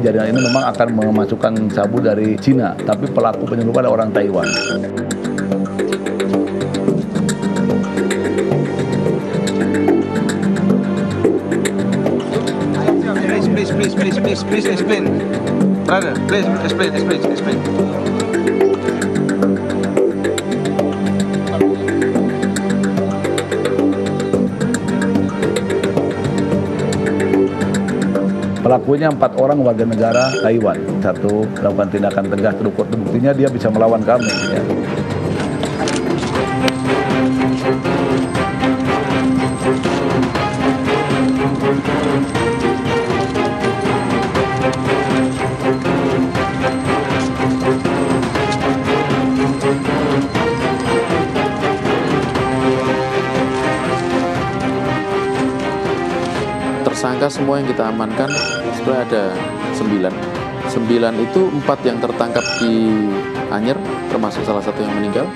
jaringan ini memang akan memasukkan sabu dari Cina, tapi pelaku penyelundupan adalah orang Taiwan. Please explain. Brother, please explain. Pelakunya 4 orang warga negara Taiwan. Satu, melakukan tindakan tegas terukur, buktinya dia bisa melawan kami. Ya. Tersangka semua yang kita amankan sebenarnya ada 9. 9 itu 4 yang tertangkap di Anyer, termasuk salah satu yang meninggal,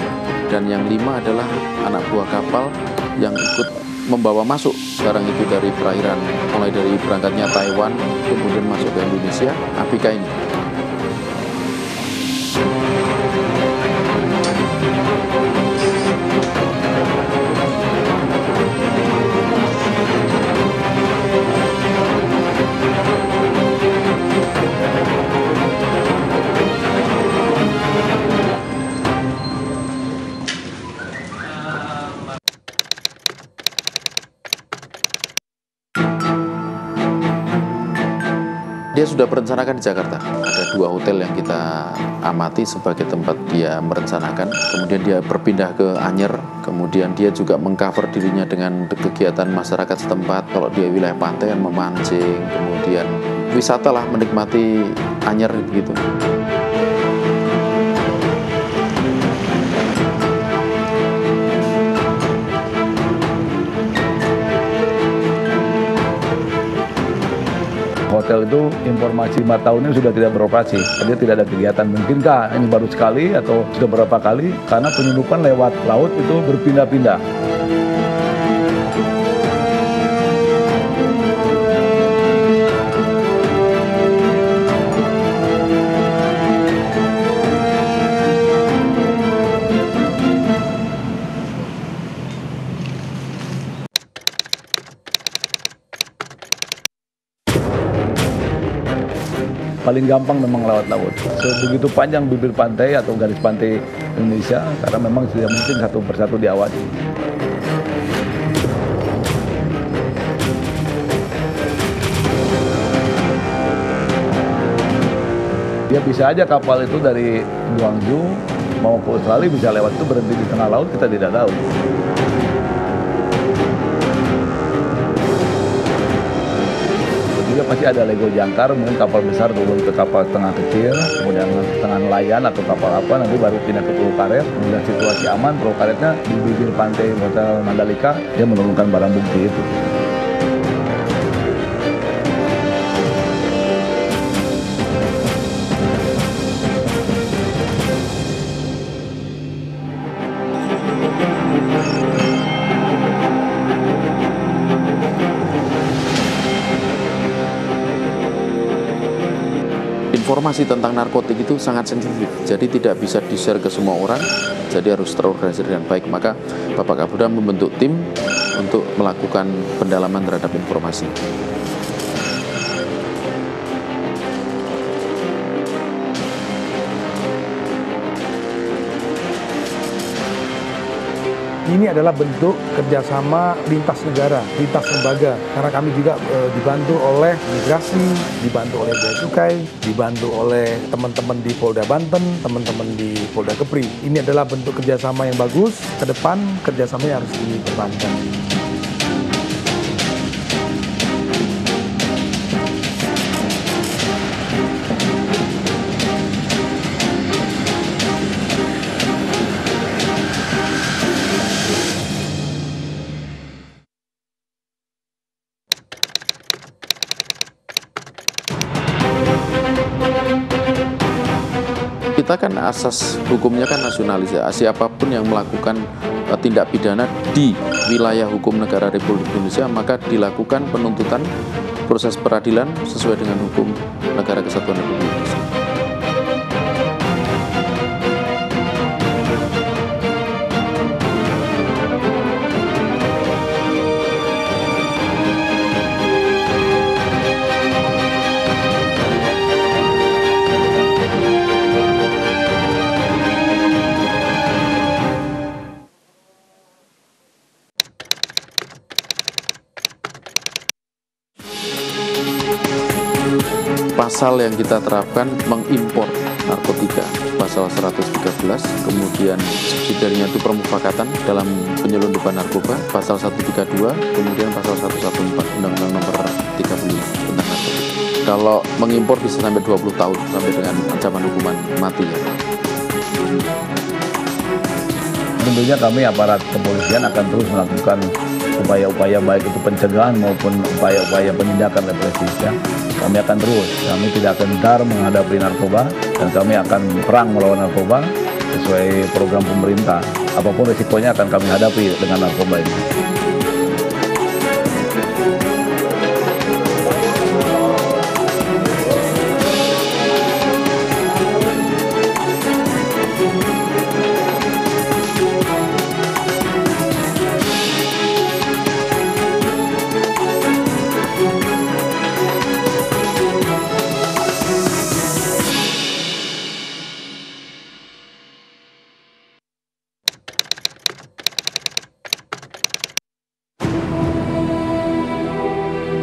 dan yang 5 adalah anak buah kapal yang ikut membawa masuk barang itu dari perairan, mulai dari berangkatnya Taiwan kemudian masuk ke Indonesia, ABK ini. Dia sudah merencanakan di Jakarta. Ada 2 hotel yang kita amati sebagai tempat dia merencanakan. Kemudian dia berpindah ke Anyer. Kemudian dia juga mengcover dirinya dengan kegiatan masyarakat setempat. Kalau dia wilayah pantai memancing. Kemudian wisata lah, menikmati Anyer gitu. Hotel itu informasi 5 tahun ini sudah tidak beroperasi, dia tidak ada kegiatan. Mungkinkah ini baru sekali atau sudah berapa kali? Karena penyelundupan lewat laut itu berpindah-pindah. Paling gampang memang lewat laut. Begitu panjang bibir pantai atau garis pantai Indonesia, karena memang tidak mungkin satu persatu diawasi. Dia bisa aja kapal itu dari Guangzhou mau ke Australia bisa lewat itu, berhenti di tengah laut, kita tidak tahu. Juga pasti ada lego jangkar, mungkin kapal besar turun ke kapal tengah kecil, kemudian tengah nelayan atau kapal apa, nanti baru pindah ke perahu karet. Kemudian situasi aman, perahu karetnya di bibir pantai Hotel Mandalika, dia menurunkan barang bukti itu. Informasi tentang narkotik itu sangat sensitif, jadi tidak bisa di-share ke semua orang, jadi harus terorganisir dengan baik. Maka Bapak Kapolda membentuk tim untuk melakukan pendalaman terhadap informasi. Ini adalah bentuk kerjasama lintas negara, lintas lembaga. Karena kami juga dibantu oleh Migrasi, dibantu oleh Bea Cukai, dibantu oleh teman-teman di Polda Banten, teman-teman di Polda Kepri. Ini adalah bentuk kerjasama yang bagus. Ke depan kerjasamanya harus dipertahankan. Kita kan asas hukumnya kan nasionalisasi, siapapun yang melakukan tindak pidana di wilayah hukum negara Republik Indonesia maka dilakukan penuntutan proses peradilan sesuai dengan hukum negara kesatuan Republik Indonesia. Pasal yang kita terapkan mengimpor narkotika, pasal 113, kemudian subsidiarnya itu permufakatan dalam penyelundupan narkoba, pasal 132, kemudian pasal 114 Undang-Undang Nomor 35 tentang narkotika. Kalau mengimpor bisa sampai 20 tahun, sampai dengan ancaman hukuman mati ya. Tentunya kami aparat kepolisian akan terus melakukan upaya-upaya baik itu pencegahan maupun upaya-upaya penindakan represif ya. Kami akan terus, kami tidak akan gentar menghadapi narkoba dan kami akan perang melawan narkoba sesuai program pemerintah. Apapun risikonya akan kami hadapi dengan narkoba ini.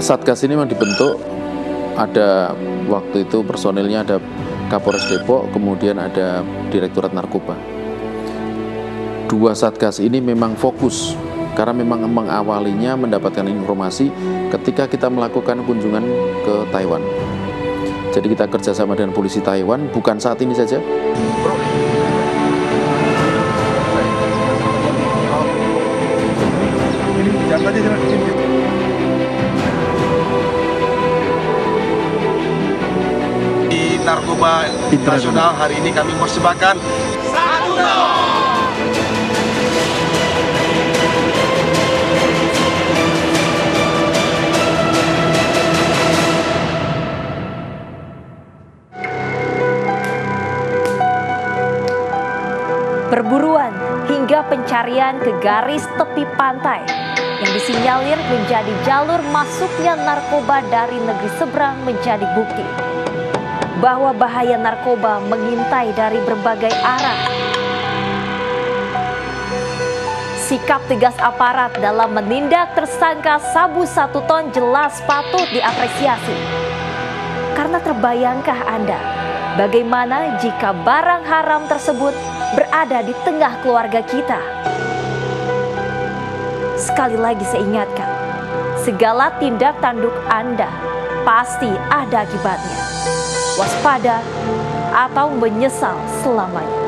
Satgas ini memang dibentuk, ada waktu itu personilnya ada Kapolres Depok, kemudian ada Direktorat Narkoba. Dua Satgas ini memang fokus, karena memang mengawalinya mendapatkan informasi ketika kita melakukan kunjungan ke Taiwan. Jadi kita kerjasama dengan polisi Taiwan, bukan saat ini saja. Narkoba nasional hari ini kami persembahkan perburuan hingga pencarian ke garis tepi pantai yang disinyalir menjadi jalur masuknya narkoba dari negeri seberang menjadi bukti bahwa bahaya narkoba mengintai dari berbagai arah. Sikap tegas aparat dalam menindak tersangka sabu 1 ton jelas patut diapresiasi. Karena terbayangkah Anda bagaimana jika barang haram tersebut berada di tengah keluarga kita? Sekali lagi saya ingatkan, segala tindak tanduk Anda pasti ada akibatnya. Waspada atau menyesal selamanya.